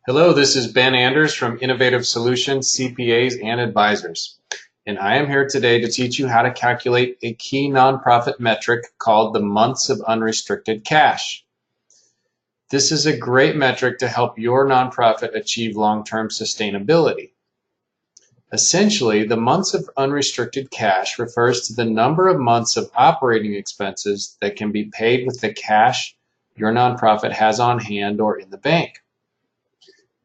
Hello, this is Ben Anders from Innovative Solutions, CPAs and Advisors. And I am here today to teach you how to calculate a key nonprofit metric called the months of unrestricted cash. This is a great metric to help your nonprofit achieve long-term sustainability. Essentially, the months of unrestricted cash refers to the number of months of operating expenses that can be paid with the cash your nonprofit has on hand or in the bank.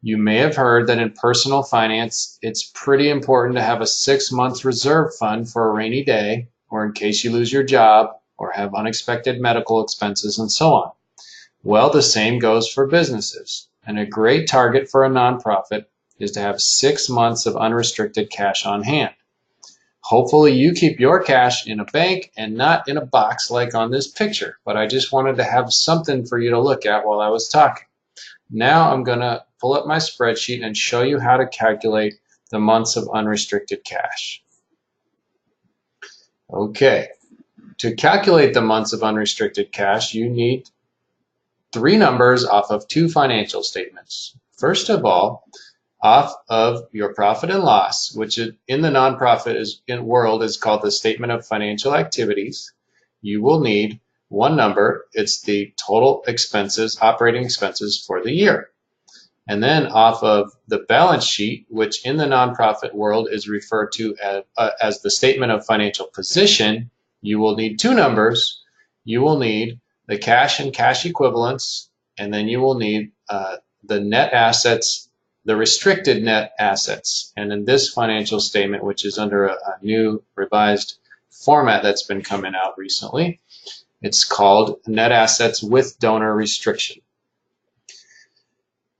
You may have heard that in personal finance, it's pretty important to have a 6-month reserve fund for a rainy day, or in case you lose your job, or have unexpected medical expenses, and so on. Well, the same goes for businesses, and a great target for a nonprofit is to have 6 months of unrestricted cash on hand. Hopefully you keep your cash in a bank and not in a box like on this picture, but I just wanted to have something for you to look at while I was talking. Now I'm going to pull up my spreadsheet and show you how to calculate the months of unrestricted cash. Okay, to calculate the months of unrestricted cash, you need 3 numbers off of 2 financial statements. First of all, off of your profit and loss, which in the nonprofit world is called the statement of financial activities, you will need one number. It's the total expenses, operating expenses for the year. And then off of the balance sheet, which in the nonprofit world is referred to as the statement of financial position, you will need 2 numbers. You will need the cash and cash equivalents, and then you will need the net assets, the restricted net assets. And in this financial statement, which is under a new revised format that's been coming out recently, it's called net assets with donor restriction.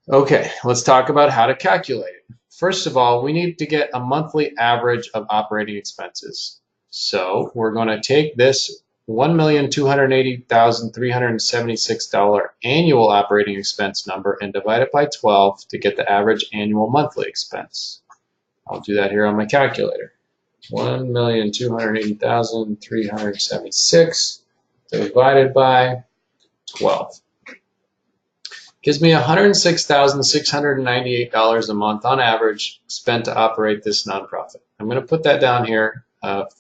Okay, let's talk about how to calculate it. First of all, we need to get a monthly average of operating expenses. So we're going to take this $1,280,376 annual operating expense number and divide it by 12 to get the average annual monthly expense. I'll do that here on my calculator. 1,280,376 divided by 12. Gives me $106,698 a month on average spent to operate this nonprofit. I'm going to put that down here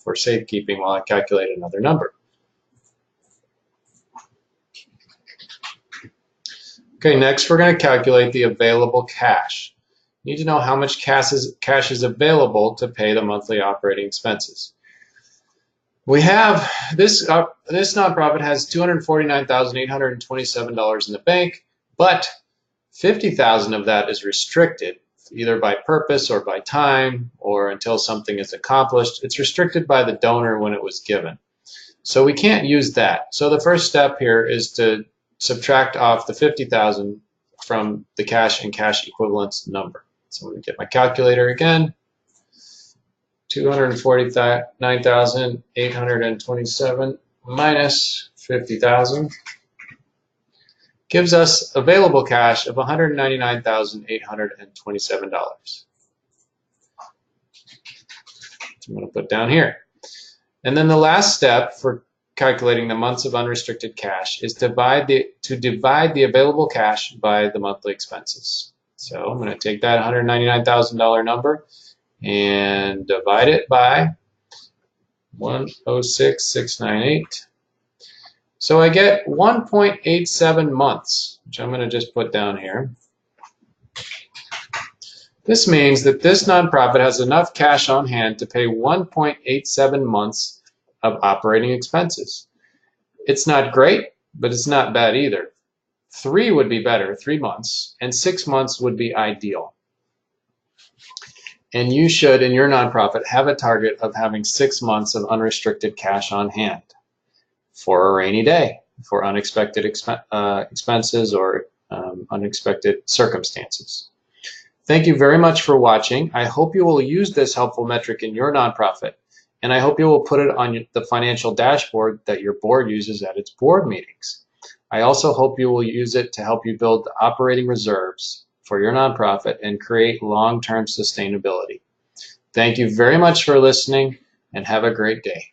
for safekeeping while I calculate another number. Okay, next we're going to calculate the available cash. You need to know how much cash is available to pay the monthly operating expenses. We have this nonprofit has $249,827 in the bank, but $50,000 of that is restricted, either by purpose or by time or until something is accomplished. It's restricted by the donor when it was given. So we can't use that. So the first step here is to subtract off the $50,000 from the cash and cash equivalents number. So I'm going to get my calculator again. 249,827 minus 50,000 gives us available cash of $199,827. I'm going to put down here. And then the last step for calculating the months of unrestricted cash is to divide the available cash by the monthly expenses. So I'm going to take that $199,000 number and divide it by 106,698. So I get 1.87 months, which I'm going to just put down here. This means that this nonprofit has enough cash on hand to pay 1.87 months of operating expenses. It's not great, but it's not bad either. 3 would be better, 3 months, and 6 months would be ideal. And you should, in your nonprofit, have a target of having 6 months of unrestricted cash on hand for a rainy day, for unexpected expenses or unexpected circumstances. Thank you very much for watching. I hope you will use this helpful metric in your nonprofit, and I hope you will put it on the financial dashboard that your board uses at its board meetings. I also hope you will use it to help you build the operating reserves for your nonprofit and create long-term sustainability. Thank you very much for listening, and have a great day.